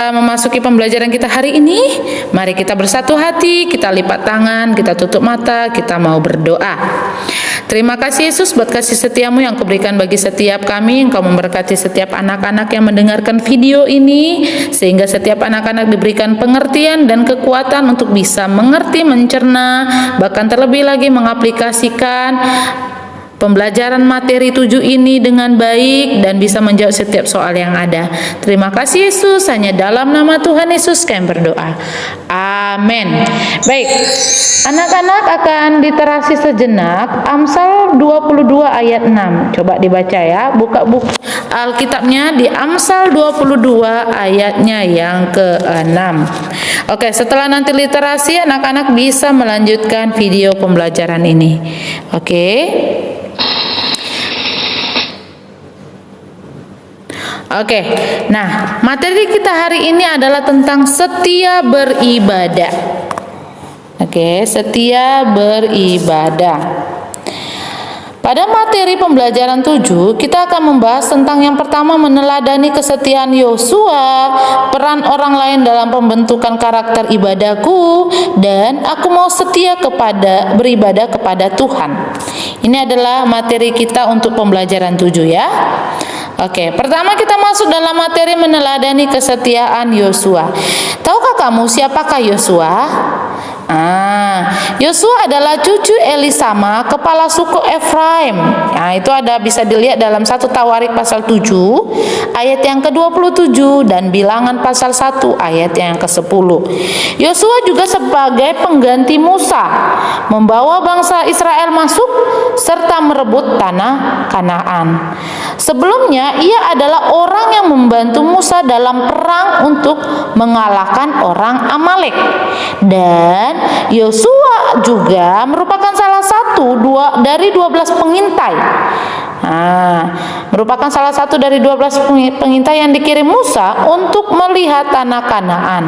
Memasuki pembelajaran kita hari ini, mari kita bersatu hati, kita lipat tangan, kita tutup mata, kita mau berdoa. Terima kasih Yesus buat kasih setiamu yang Kau berikan bagi setiap kami. Engkau memberkati setiap anak-anak yang mendengarkan video ini, sehingga setiap anak-anak diberikan pengertian dan kekuatan untuk bisa mengerti, mencerna, bahkan terlebih lagi mengaplikasikan pembelajaran materi 7 ini dengan baik dan bisa menjawab setiap soal yang ada. Terima kasih Yesus, hanya dalam nama Tuhan Yesus kami berdoa. Amin. Baik, anak-anak akan literasi sejenak Amsal 22 ayat 6. Coba dibaca ya, buka buku Alkitabnya di Amsal 22 ayatnya yang ke-6. Oke, setelah nanti literasi, anak-anak bisa melanjutkan video pembelajaran ini. Oke. Oke, nah materi kita hari ini adalah tentang setia beribadah. Oke, setia beribadah. Pada materi pembelajaran 7, kita akan membahas tentang yang pertama, meneladani kesetiaan Yosua, peran orang lain dalam pembentukan karakter ibadahku, dan aku mau setia beribadah kepada Tuhan. Ini adalah materi kita untuk pembelajaran 7 ya. Oke, pertama kita masuk dalam materi meneladani kesetiaan Yosua. Tahukah kamu siapakah Yosua? Yosua adalah cucu Elisama, kepala suku Efraim. Nah, itu bisa dilihat dalam 1 Tawarik pasal 7 ayat yang ke-27 dan Bilangan pasal 1 ayat yang ke-10. Yosua juga sebagai pengganti Musa, membawa bangsa Israel masuk serta merebut tanah Kanaan. Sebelumnya ia adalah orang yang membantu Musa dalam perang untuk mengalahkan orang Amalek. Dan Yosua juga merupakan salah satu dari 12 pengintai. Merupakan salah satu dari 12 pengintai yang dikirim Musa untuk melihat tanah Kanaan.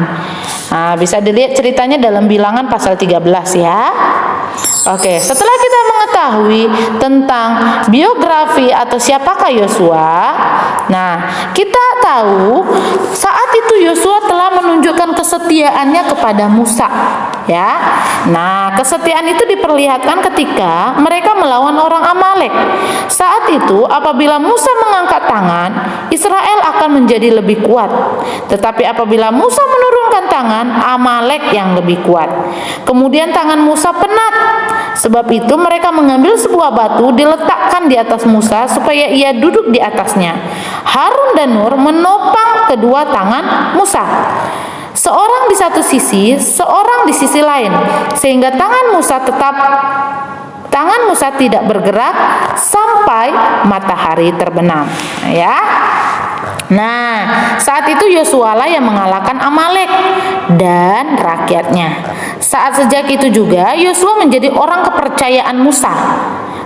Bisa dilihat ceritanya dalam Bilangan pasal 13 ya. Oke, setelah kita mengetahui tentang biografi atau siapakah Yosua, nah kita tahu saat itu Yosua telah menunjukkan kesetiaannya kepada Musa, ya. Nah, kesetiaan itu diperlihatkan ketika mereka melawan orang Amalek. Saat itu, apabila Musa mengangkat tangan, Israel akan menjadi lebih kuat. Tetapi apabila Musa menurunkan tangan, Amalek yang lebih kuat. Kemudian tangan Musa penat. Sebab itu mereka mengambil sebuah batu, diletakkan di atas Musa supaya ia duduk di atasnya. Harun dan Nur menopang kedua tangan Musa, seorang di satu sisi, seorang di sisi lain, sehingga tangan Musa tidak bergerak sampai matahari terbenam. Ya. Nah, saat itu Yosua lah yang mengalahkan Amalek dan rakyatnya. Sejak itu juga Yosua menjadi orang kepercayaan Musa.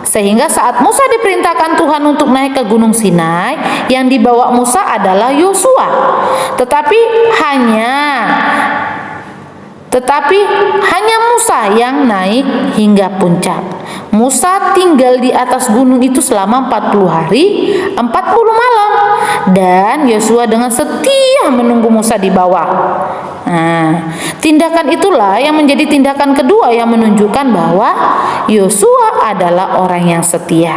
Sehingga saat Musa diperintahkan Tuhan untuk naik ke Gunung Sinai, yang dibawa Musa adalah Yosua. Tetapi hanya Musa yang naik hingga puncak. Musa tinggal di atas gunung itu selama 40 hari, 40 malam. Dan Yosua dengan setia menunggu Musa di bawah. Tindakan itulah yang menjadi tindakan kedua yang menunjukkan bahwa Yosua adalah orang yang setia.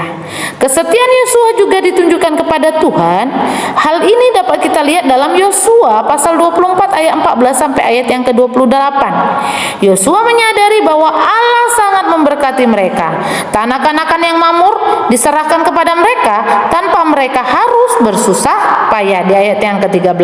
Kesetiaan Yosua juga ditunjukkan kepada Tuhan. Hal ini dapat kita lihat dalam Yosua pasal 24 ayat 14 sampai ayat yang ke-28. Yosua menyadari bahwa Allah sangat memberkati mereka. Tanah Kanaan yang makmur diserahkan kepada mereka tanpa mereka harus bersusah payah, di ayat yang ke-13.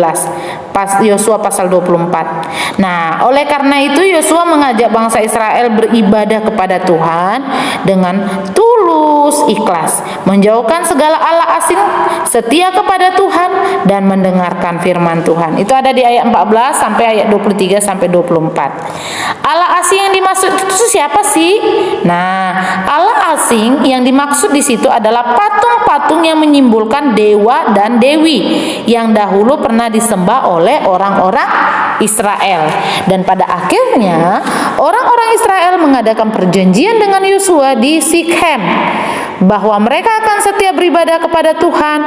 Yosua pasal 24. Nah, oleh karena itu Yosua mengajak bangsa Israel beribadah kepada Tuhan dengan tulus, ikhlas, menjauhkan segala allah asing, setia kepada Tuhan dan mendengarkan firman Tuhan. Itu ada di ayat 14 sampai ayat 23 sampai 24. Allah asing yang dimaksud itu siapa sih? Nah, Allah asing yang dimaksud di situ adalah patung-patung yang menyimbolkan dewa dan dewi yang dahulu pernah disembah oleh orang-orang Israel. Dan pada akhirnya orang-orang Israel mengadakan perjanjian dengan Yosua di Sikhem bahwa mereka akan setia beribadah kepada Tuhan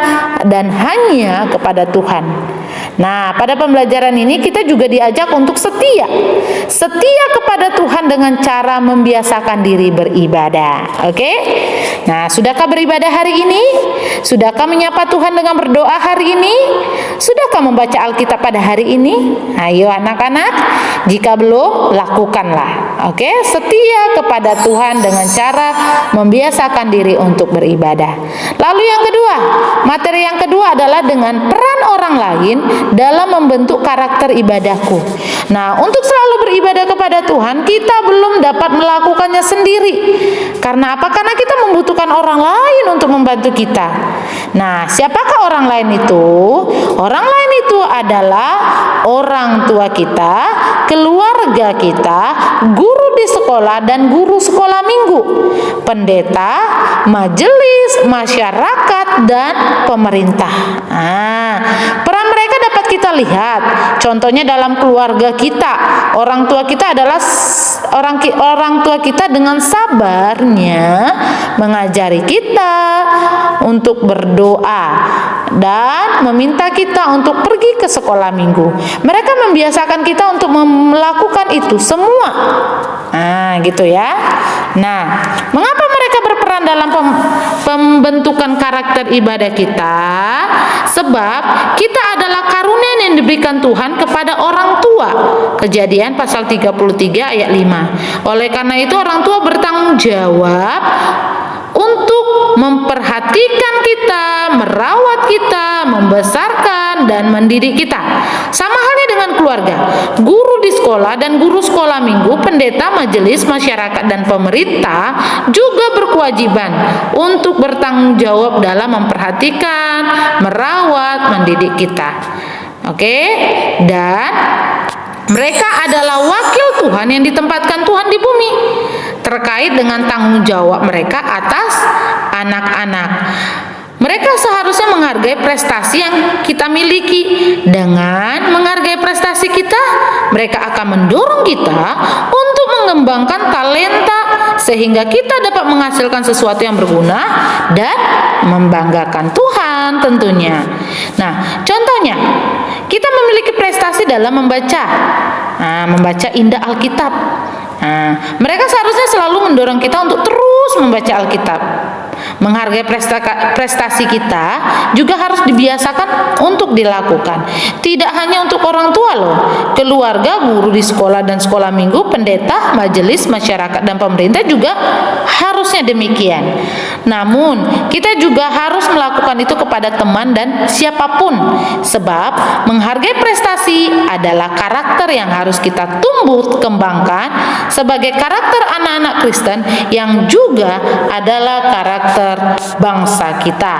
dan hanya kepada Tuhan. Nah, pada pembelajaran ini kita juga diajak untuk setia. Setia kepada Tuhan dengan cara membiasakan diri beribadah. Oke? Nah, sudahkah beribadah hari ini? Sudahkah menyapa Tuhan dengan berdoa hari ini? Sudahkah membaca Alkitab pada hari ini? Ayo anak-anak, jika belum, lakukanlah. Oke? Setia kepada Tuhan dengan cara membiasakan diri untuk beribadah. Lalu yang kedua, materi yang kedua adalah dengan peran orang lain dalam membentuk karakter ibadahku. Nah, untuk selalu beribadah kepada Tuhan, kita belum dapat melakukannya sendiri. Karena apa? Karena kita membutuhkan orang lain untuk membantu kita. Nah, siapakah orang lain itu? Orang lain itu adalah orang tua kita, keluarga kita, guru di sekolah dan guru sekolah minggu, pendeta, majelis, masyarakat, dan pemerintah. Peran mereka dapat kita lihat. Contohnya dalam keluarga kita, orang tua kita adalah orang tua kita dengan sabarnya mengajari kita untuk berdoa dan meminta kita untuk pergi ke sekolah minggu. Mereka membiasakan kita untuk melakukan itu semua. Gitu ya. Nah, mengapa mereka berperan dalam pembentukan karakter ibadah kita? Sebab kita adalah karunia yang diberikan Tuhan kepada orang tua. Kejadian pasal 33 ayat 5. Oleh karena itu orang tua bertanggung jawab untuk memperhatikan kita, merawat kita, membesarkan dan mendidik kita. Sama halnya dengan keluarga. Guru di sekolah dan guru sekolah minggu, pendeta, majelis, masyarakat dan pemerintah juga berkewajiban untuk bertanggung jawab dalam memperhatikan, merawat, mendidik kita. Oke? Dan mereka adalah wakil Tuhan yang ditempatkan Tuhan di bumi terkait dengan tanggung jawab mereka atas anak-anak. Mereka seharusnya menghargai prestasi yang kita miliki. Dengan menghargai prestasi kita, mereka akan mendorong kita untuk mengembangkan talenta sehingga kita dapat menghasilkan sesuatu yang berguna dan membanggakan Tuhan tentunya. Nah, contohnya, kita memiliki prestasi dalam membaca indah Alkitab. Mereka seharusnya selalu mendorong kita untuk terus membaca Alkitab. Menghargai prestasi kita juga harus dibiasakan untuk dilakukan. Tidak hanya untuk orang tua loh, keluarga, guru di sekolah dan sekolah minggu, pendeta, majelis, masyarakat dan pemerintah juga harusnya demikian. Namun kita juga harus melakukan itu kepada teman dan siapapun. Sebab menghargai prestasi adalah karakter yang harus kita tumbuh kembangkan sebagai karakter anak-anak Kristen yang juga adalah karakter bangsa kita.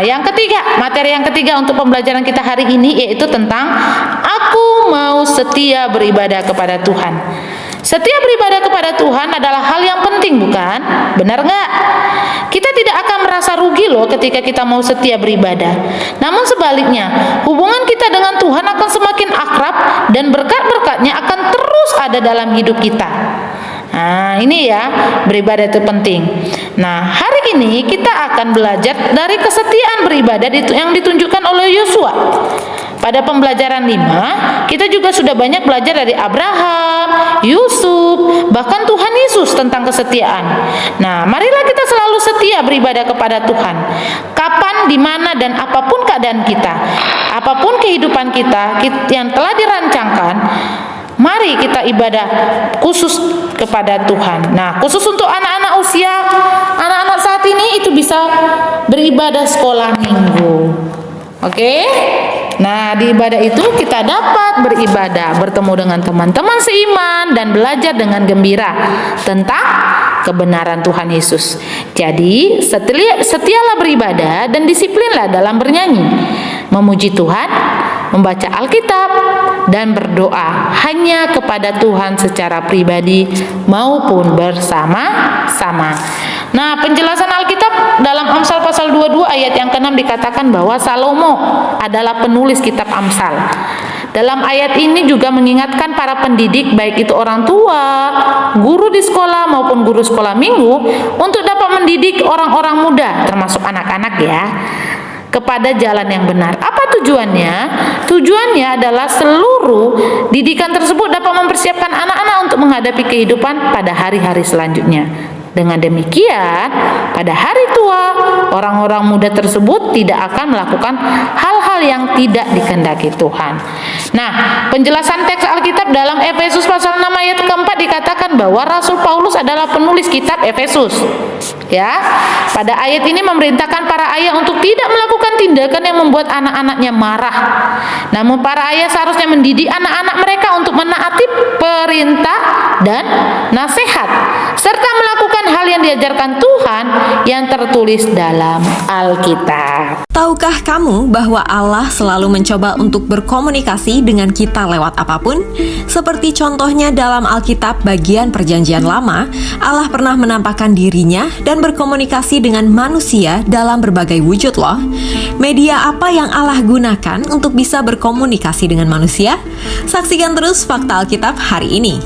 Yang ketiga, materi yang ketiga untuk pembelajaran kita hari ini yaitu tentang aku mau setia beribadah kepada Tuhan. Setia beribadah kepada Tuhan adalah hal yang penting, bukan? Benar nggak? Kita tidak akan merasa rugi loh ketika kita mau setia beribadah. Namun sebaliknya, hubungan kita dengan Tuhan akan semakin akrab dan berkat-berkatnya akan terus ada dalam hidup kita. Ini ya, beribadah itu penting. Nah, hari ini kita akan belajar dari kesetiaan beribadah yang ditunjukkan oleh Yosua. Pada pembelajaran 5, kita juga sudah banyak belajar dari Abraham, Yusuf, bahkan Tuhan Yesus tentang kesetiaan. Nah, marilah kita selalu setia beribadah kepada Tuhan. Kapan, di mana, dan apapun keadaan kita, apapun kehidupan kita yang telah dirancangkan, mari kita ibadah khusus kepada Tuhan. Nah, khusus untuk anak-anak anak-anak saat ini itu bisa beribadah sekolah minggu. Oke? Nah, di ibadah itu kita dapat beribadah, bertemu dengan teman-teman seiman dan belajar dengan gembira tentang kebenaran Tuhan Yesus. Jadi, setialah beribadah dan disiplinlah dalam bernyanyi, memuji Tuhan, membaca Alkitab, dan berdoa hanya kepada Tuhan secara pribadi maupun bersama-sama. Nah, penjelasan Alkitab dalam Amsal pasal 22 ayat yang ke-6 dikatakan bahwa Salomo adalah penulis kitab Amsal. Dalam ayat ini juga mengingatkan para pendidik, baik itu orang tua, guru di sekolah maupun guru sekolah minggu, untuk dapat mendidik orang-orang muda, termasuk anak-anak ya, kepada jalan yang benar. Apa tujuannya? Tujuannya adalah seluruh didikan tersebut dapat mempersiapkan anak-anak untuk menghadapi kehidupan pada hari-hari selanjutnya. Dengan demikian, pada hari tua, orang-orang muda tersebut tidak akan melakukan hal-hal yang tidak dikehendaki Tuhan. Nah, penjelasan teks Alkitab dalam Efesus pasal 6 ayat keempat dikatakan bahwa Rasul Paulus adalah penulis kitab Efesus. Ya, pada ayat ini memerintahkan para ayah untuk tidak melakukan tindakan yang membuat anak-anaknya marah. Namun para ayah seharusnya mendidik anak-anak mereka untuk menaati perintah dan nasihat, serta melakukan hal yang diajarkan Tuhan yang tertulis dalam Alkitab. Tahukah kamu bahwa Allah selalu mencoba untuk berkomunikasi dengan kita lewat apapun? Seperti contohnya dalam Alkitab bagian Perjanjian Lama, Allah pernah menampakkan dirinya dan berkomunikasi dengan manusia dalam berbagai wujud loh. Media apa yang Allah gunakan untuk bisa berkomunikasi dengan manusia? Saksikan terus Fakta Alkitab hari ini.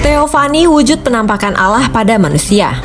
Teofani, wujud penampakan Allah pada manusia.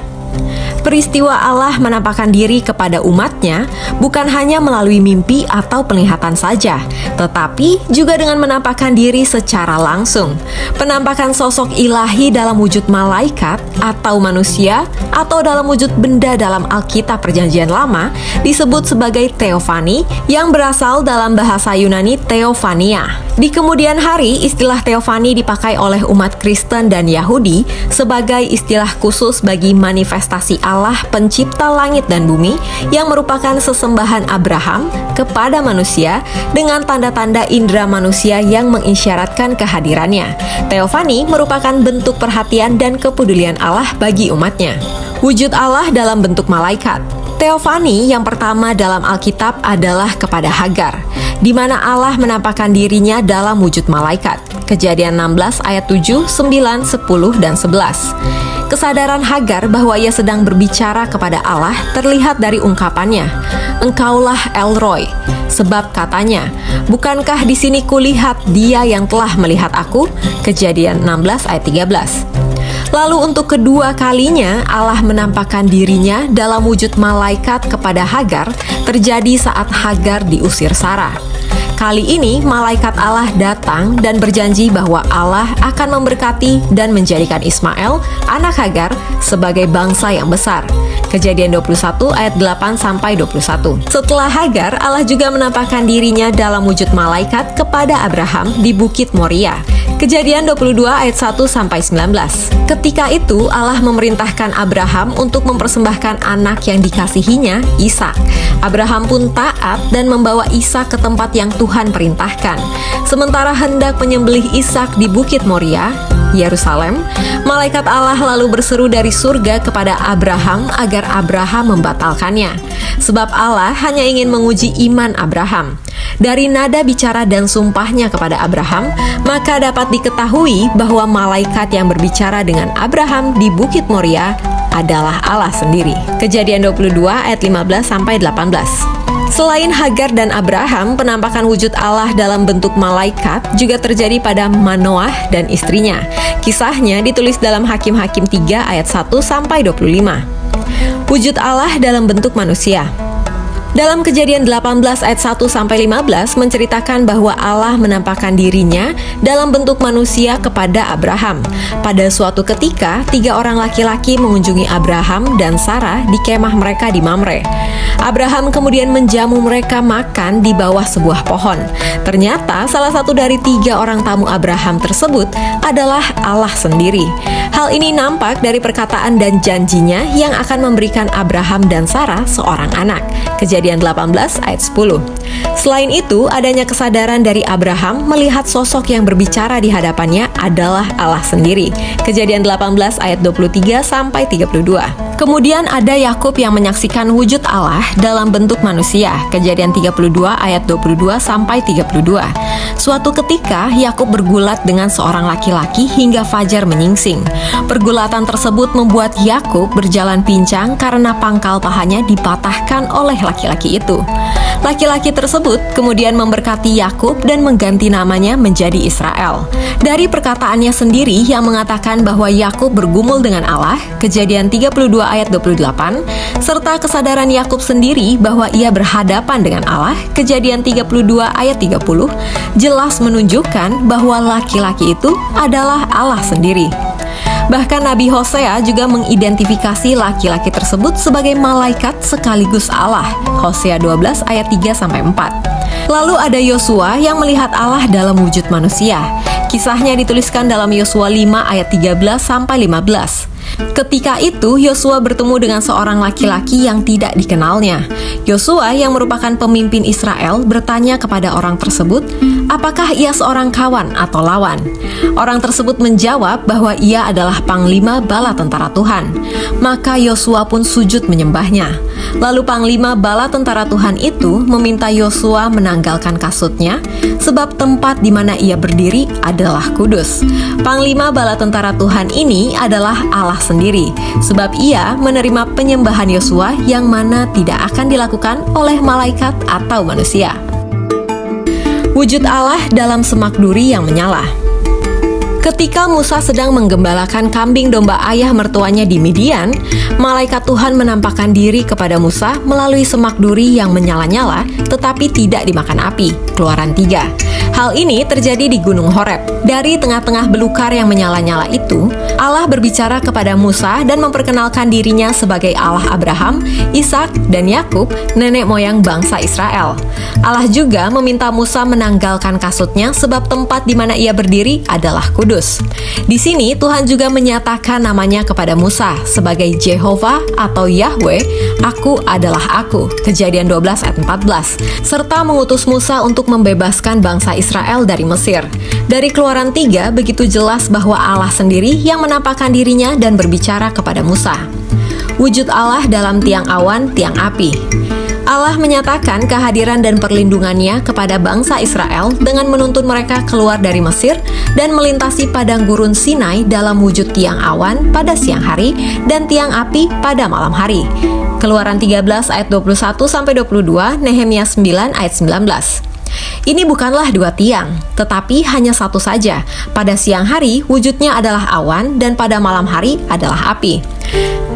Peristiwa Allah menampakkan diri kepada umatnya bukan hanya melalui mimpi atau penglihatan saja, tetapi juga dengan menampakkan diri secara langsung. Penampakan sosok ilahi dalam wujud malaikat atau manusia atau dalam wujud benda dalam Alkitab Perjanjian Lama disebut sebagai teofani yang berasal dalam bahasa Yunani theophania. Di kemudian hari, istilah teofani dipakai oleh umat Kristen dan Yahudi sebagai istilah khusus bagi manifestasi Allah pencipta langit dan bumi yang merupakan sesembahan Abraham kepada manusia dengan tanda-tanda indera manusia yang mengisyaratkan kehadirannya. Teofani merupakan bentuk perhatian dan kepedulian Allah bagi umatnya. Wujud Allah dalam bentuk malaikat. Teofani yang pertama dalam Alkitab adalah kepada Hagar, di mana Allah menampakkan dirinya dalam wujud malaikat. Kejadian 16 ayat 7, 9, 10, dan 11. Kesadaran Hagar bahwa ia sedang berbicara kepada Allah terlihat dari ungkapannya, "Engkaulah El Roi," sebab katanya, "Bukankah di sini kulihat Dia yang telah melihat aku?" Kejadian 16 ayat 13. Lalu untuk kedua kalinya Allah menampakkan dirinya dalam wujud malaikat kepada Hagar terjadi saat Hagar diusir Sarah. Kali ini malaikat Allah datang dan berjanji bahwa Allah akan memberkati dan menjadikan Ismail, anak Hagar, sebagai bangsa yang besar. Kejadian 21 ayat 8-21. Setelah Hagar, Allah juga menampakkan dirinya dalam wujud malaikat kepada Abraham di Bukit Moria. Kejadian 22 ayat 1-19. Ketika itu Allah memerintahkan Abraham untuk mempersembahkan anak yang dikasihinya, Ishak. Abraham pun taat dan membawa Ishak ke tempat yang Tuhan perintahkan. Sementara hendak menyembelih Ishak di Bukit Moria, Yerusalem, malaikat Allah lalu berseru dari surga kepada Abraham agar Abraham membatalkannya. Sebab Allah hanya ingin menguji iman Abraham. Dari nada bicara dan sumpahnya kepada Abraham, maka dapat diketahui bahwa malaikat yang berbicara dengan Abraham di Bukit Moria adalah Allah sendiri. Kejadian 22 ayat 15-18. Selain Hagar dan Abraham, penampakan wujud Allah dalam bentuk malaikat juga terjadi pada Manoah dan istrinya. Kisahnya ditulis dalam Hakim-Hakim 3 ayat 1-25. Wujud Allah dalam bentuk manusia. Dalam Kejadian 18 ayat 1-15 menceritakan bahwa Allah menampakkan dirinya dalam bentuk manusia kepada Abraham. Pada suatu ketika, 3 orang laki-laki mengunjungi Abraham dan Sarah di kemah mereka di Mamre. Abraham kemudian menjamu mereka makan di bawah sebuah pohon. Ternyata salah satu dari 3 orang tamu Abraham tersebut adalah Allah sendiri. Hal ini nampak dari perkataan dan janjinya yang akan memberikan Abraham dan Sarah seorang anak. Kejadian 18 ayat 10. Selain itu, adanya kesadaran dari Abraham melihat sosok yang berbicara di hadapannya adalah Allah sendiri. Kejadian 18 ayat 23-32. Kemudian ada Yakub yang menyaksikan wujud Allah dalam bentuk manusia. Kejadian 32 ayat 22-32. Suatu ketika Yakub bergulat dengan seorang laki-laki hingga fajar menyingsing. Pergulatan tersebut membuat Yakub berjalan pincang karena pangkal pahanya dipatahkan oleh laki-laki itu. Laki-laki tersebut kemudian memberkati Yakub dan mengganti namanya menjadi Israel. Dari perkataannya sendiri yang mengatakan bahwa Yakub bergumul dengan Allah, Kejadian 32 ayat 28, serta kesadaran Yakub sendiri bahwa ia berhadapan dengan Allah, Kejadian 32 ayat 30, jelas menunjukkan bahwa laki-laki itu adalah Allah sendiri. Bahkan Nabi Hosea juga mengidentifikasi laki-laki tersebut sebagai malaikat sekaligus Allah. Hosea 12 ayat 3-4. Lalu ada Yosua yang melihat Allah dalam wujud manusia. Kisahnya dituliskan dalam Yosua 5 ayat 13-15. Ketika itu Yosua bertemu dengan seorang laki-laki yang tidak dikenalnya. Yosua yang merupakan pemimpin Israel bertanya kepada orang tersebut, apakah ia seorang kawan atau lawan? Orang tersebut menjawab bahwa ia adalah panglima bala tentara Tuhan. Maka Yosua pun sujud menyembahnya. Lalu panglima bala tentara Tuhan itu meminta Yosua menanggalkan kasutnya, sebab tempat di mana ia berdiri adalah kudus. Panglima bala tentara Tuhan ini adalah Allah sendiri, sebab ia menerima penyembahan Yosua yang mana tidak akan dilakukan oleh malaikat atau manusia. Wujud Allah dalam semak duri yang menyala. Ketika Musa sedang menggembalakan kambing domba ayah mertuanya di Midian, malaikat Tuhan menampakkan diri kepada Musa melalui semak duri yang menyala-nyala tetapi tidak dimakan api. Keluaran 3. Hal ini terjadi di Gunung Horeb. Dari tengah-tengah belukar yang menyala-nyala itu, Allah berbicara kepada Musa dan memperkenalkan dirinya sebagai Allah Abraham, Ishak, dan Yakub, nenek moyang bangsa Israel. Allah juga meminta Musa menanggalkan kasutnya sebab tempat di mana ia berdiri adalah kudus. Di sini Tuhan juga menyatakan namanya kepada Musa sebagai Jehovah atau Yahweh, Aku adalah Aku. Kejadian 12 ayat 14. Serta mengutus Musa untuk membebaskan bangsa Israel dari Mesir. Dari Keluaran 3 begitu jelas bahwa Allah sendiri yang menampakkan dirinya dan berbicara kepada Musa. Wujud Allah dalam tiang awan, tiang api. Allah menyatakan kehadiran dan perlindungannya kepada bangsa Israel dengan menuntun mereka keluar dari Mesir dan melintasi padang gurun Sinai dalam wujud tiang awan pada siang hari dan tiang api pada malam hari. Keluaran 13 ayat 21-22, Nehemia 9 ayat 19. Ini bukanlah dua tiang, tetapi hanya satu saja. Pada siang hari, wujudnya adalah awan, dan pada malam hari adalah api.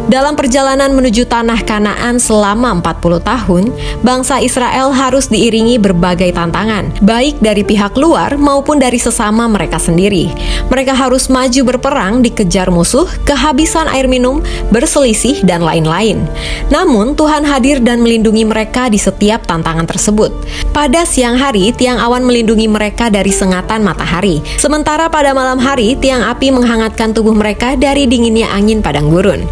Dalam perjalanan menuju tanah Kanaan selama 40 tahun, bangsa Israel harus diiringi berbagai tantangan, baik dari pihak luar maupun dari sesama mereka sendiri. Mereka harus maju berperang, dikejar musuh, kehabisan air minum, berselisih, dan lain-lain. Namun, Tuhan hadir dan melindungi mereka di setiap tantangan tersebut. Pada siang hari, tiang awan melindungi mereka dari sengatan matahari. Sementara pada malam hari, tiang api menghangatkan tubuh mereka dari dinginnya angin padang gurun.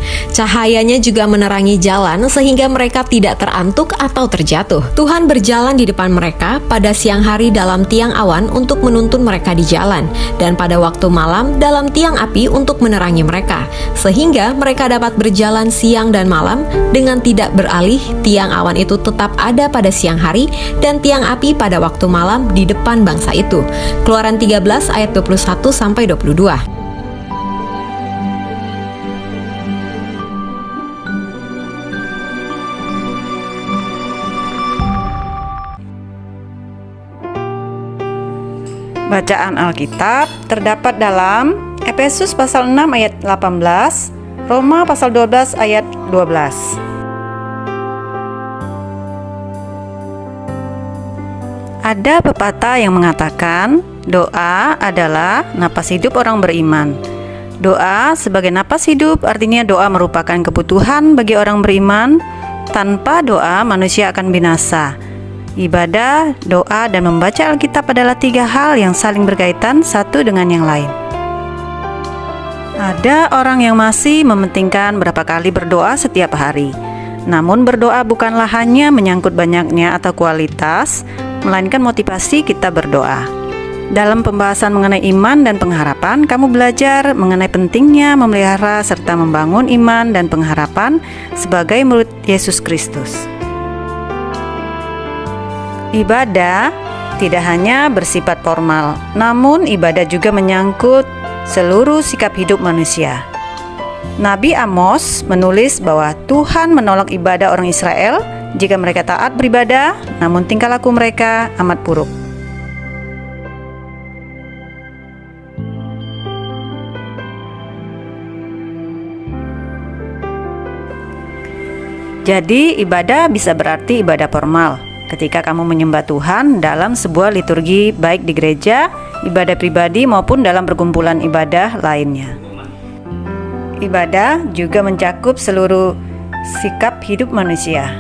Cahayanya juga menerangi jalan sehingga mereka tidak terantuk atau terjatuh. Tuhan berjalan di depan mereka pada siang hari dalam tiang awan untuk menuntun mereka di jalan, dan pada waktu malam dalam tiang api untuk menerangi mereka, sehingga mereka dapat berjalan siang dan malam dengan tidak beralih. Tiang awan itu tetap ada pada siang hari dan tiang api pada waktu malam di depan bangsa itu. Keluaran 13 ayat 21-22. Bacaan Alkitab terdapat dalam Efesus pasal 6 ayat 18, Roma pasal 12 ayat 12. Ada pepatah yang mengatakan, doa adalah napas hidup orang beriman. Doa sebagai napas hidup artinya doa merupakan kebutuhan bagi orang beriman. Tanpa doa manusia akan binasa. Ibadah, doa, dan membaca Alkitab adalah tiga hal yang saling berkaitan satu dengan yang lain. Ada orang yang masih mementingkan berapa kali berdoa setiap hari. Namun berdoa bukanlah hanya menyangkut banyaknya atau kualitas, melainkan motivasi kita berdoa. Dalam pembahasan mengenai iman dan pengharapan, kamu belajar mengenai pentingnya memelihara serta membangun iman dan pengharapan sebagai murid Yesus Kristus. Ibadah tidak hanya bersifat formal, namun ibadah juga menyangkut seluruh sikap hidup manusia. Nabi Amos menulis bahwa Tuhan menolak ibadah orang Israel jika mereka taat beribadah, namun tingkah laku mereka amat buruk. Jadi, ibadah bisa berarti ibadah formal. Ketika kamu menyembah Tuhan dalam sebuah liturgi, baik di gereja, ibadah pribadi, maupun dalam perkumpulan ibadah lainnya. Ibadah juga mencakup seluruh sikap hidup manusia.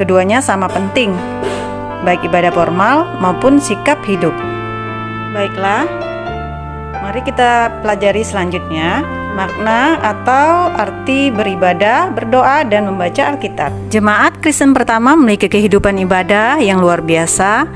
Keduanya sama penting, baik ibadah formal maupun sikap hidup. Baiklah, mari kita pelajari selanjutnya makna atau arti beribadah, berdoa, dan membaca Alkitab. Jemaat Kristen pertama memiliki kehidupan ibadah yang luar biasa.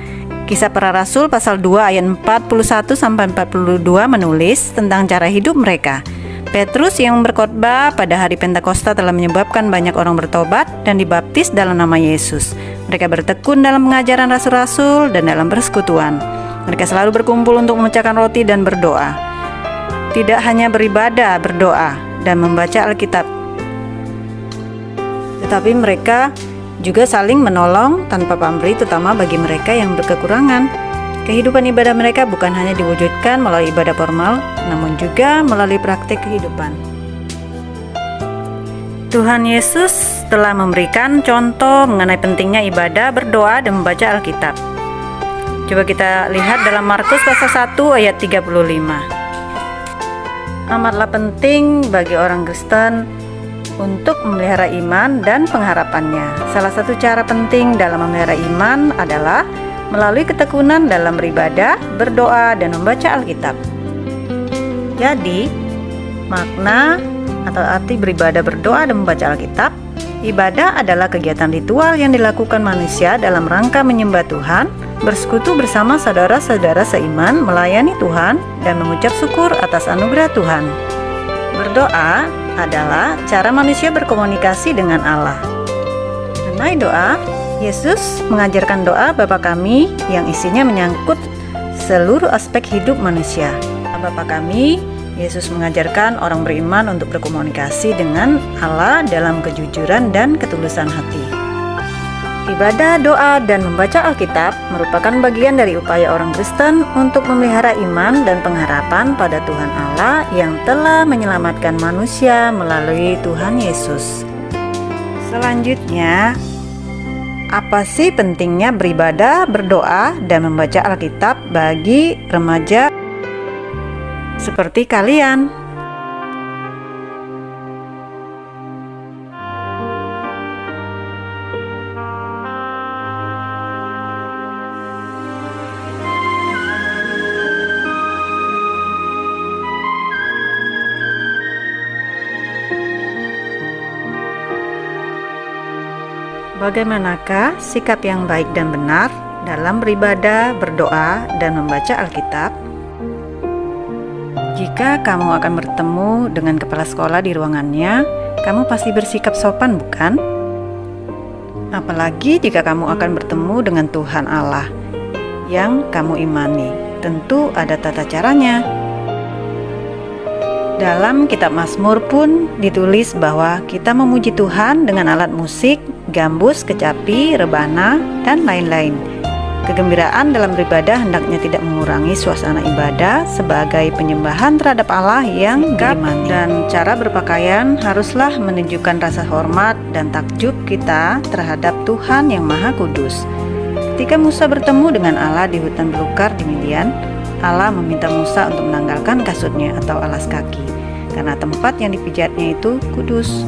Kisah Para Rasul pasal 2 ayat 41-42 menulis tentang cara hidup mereka. Petrus yang berkhotbah pada hari Pentakosta telah menyebabkan banyak orang bertobat dan dibaptis dalam nama Yesus. Mereka bertekun dalam pengajaran rasul-rasul dan dalam persekutuan. Mereka selalu berkumpul untuk memecahkan roti dan berdoa. Tidak hanya beribadah, berdoa, dan membaca Alkitab, tetapi mereka juga saling menolong tanpa pamrih, terutama bagi mereka yang berkekurangan. Kehidupan ibadah mereka bukan hanya diwujudkan melalui ibadah formal, namun juga melalui praktik kehidupan. Tuhan Yesus telah memberikan contoh mengenai pentingnya ibadah, berdoa, dan membaca Alkitab. Coba kita lihat dalam Markus pasal 1 ayat 35. Amatlah penting bagi orang Kristen untuk memelihara iman dan pengharapannya. Salah satu cara penting dalam memelihara iman adalah melalui ketekunan dalam beribadah, berdoa, dan membaca Alkitab. Jadi, makna atau arti beribadah, berdoa, dan membaca Alkitab. Ibadah adalah kegiatan ritual yang dilakukan manusia dalam rangka menyembah Tuhan, bersekutu bersama saudara-saudara seiman, melayani Tuhan, dan mengucap syukur atas anugerah Tuhan. Berdoa adalah cara manusia berkomunikasi dengan Allah. Mengenai doa, Yesus mengajarkan doa Bapa Kami yang isinya menyangkut seluruh aspek hidup manusia. Bapa Kami, Yesus mengajarkan orang beriman untuk berkomunikasi dengan Allah dalam kejujuran dan ketulusan hati. Ibadah, doa, dan membaca Alkitab merupakan bagian dari upaya orang Kristen untuk memelihara iman dan pengharapan pada Tuhan Allah yang telah menyelamatkan manusia melalui Tuhan Yesus. Selanjutnya, apa sih pentingnya beribadah, berdoa, dan membaca Alkitab bagi remaja seperti kalian? Bagaimanakah sikap yang baik dan benar dalam beribadah, berdoa, dan membaca Alkitab? Jika kamu akan bertemu dengan kepala sekolah di ruangannya, kamu pasti bersikap sopan, bukan? Apalagi jika kamu akan bertemu dengan Tuhan Allah yang kamu imani. Tentu ada tata caranya. Dalam kitab Mazmur pun ditulis bahwa kita memuji Tuhan dengan alat musik, gambus, kecapi, rebana, dan lain-lain. Kegembiraan dalam beribadah hendaknya tidak mengurangi suasana ibadah sebagai penyembahan terhadap Allah yang diimani. Dan cara berpakaian haruslah menunjukkan rasa hormat dan takjub kita terhadap Tuhan yang Maha Kudus. Ketika Musa bertemu dengan Allah di hutan belukar di Midian, Allah meminta Musa untuk menanggalkan kasutnya atau alas kaki, karena tempat yang dipijatnya itu kudus.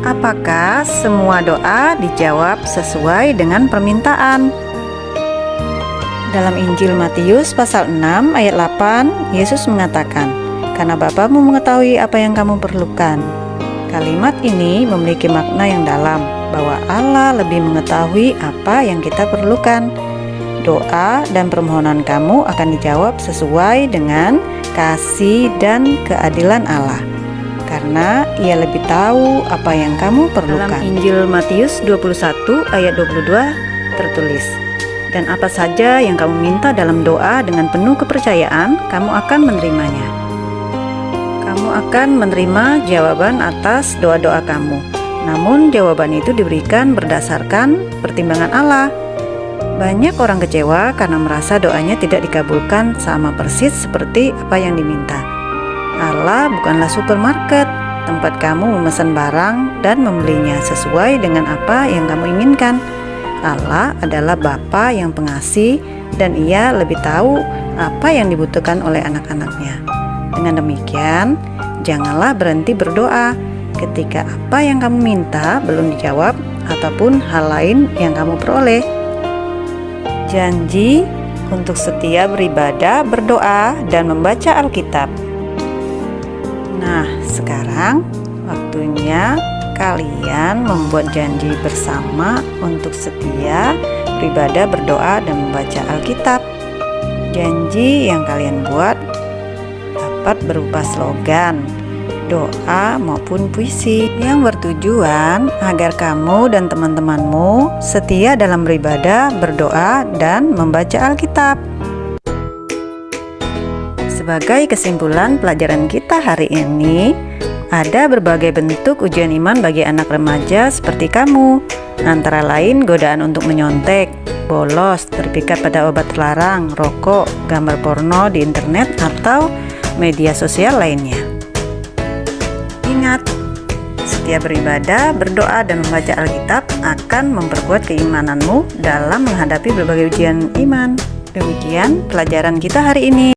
Apakah semua doa dijawab sesuai dengan permintaan? Dalam Injil Matius pasal 6 ayat 8, Yesus mengatakan, "Karena Bapamu mengetahui apa yang kamu perlukan." Kalimat ini memiliki makna yang dalam, bahwa Allah lebih mengetahui apa yang kita perlukan. Doa dan permohonan kamu akan dijawab sesuai dengan kasih dan keadilan Allah, karena Ia lebih tahu apa yang kamu perlukan. Dalam Injil Matius 21 ayat 22 tertulis, "Dan apa saja yang kamu minta dalam doa dengan penuh kepercayaan, kamu akan menerimanya." Kamu akan menerima jawaban atas doa-doa kamu. Namun jawaban itu diberikan berdasarkan pertimbangan Allah. Banyak orang kecewa karena merasa doanya tidak dikabulkan sama persis seperti apa yang diminta. Allah bukanlah supermarket, tempat kamu memesan barang dan membelinya sesuai dengan apa yang kamu inginkan. Allah adalah Bapa yang pengasih dan Ia lebih tahu apa yang dibutuhkan oleh anak-anaknya. Dengan demikian, janganlah berhenti berdoa ketika apa yang kamu minta belum dijawab ataupun hal lain yang kamu peroleh. Janji untuk setia beribadah, berdoa, dan membaca Alkitab. Nah, sekarang waktunya kalian membuat janji bersama untuk setia beribadah, berdoa, dan membaca Alkitab. Janji yang kalian buat dapat berupa slogan, doa maupun puisi yang bertujuan agar kamu dan teman-temanmu setia dalam beribadah, berdoa, dan membaca Alkitab. Sebagai kesimpulan pelajaran kita hari ini, ada berbagai bentuk ujian iman bagi anak remaja seperti kamu, antara lain godaan untuk menyontek, bolos, terpikat pada obat terlarang, rokok, gambar porno di internet, atau media sosial lainnya. Ingat, setiap beribadah, berdoa, dan membaca Alkitab akan memperkuat keimananmu dalam menghadapi berbagai ujian iman. Demikian pelajaran kita hari ini.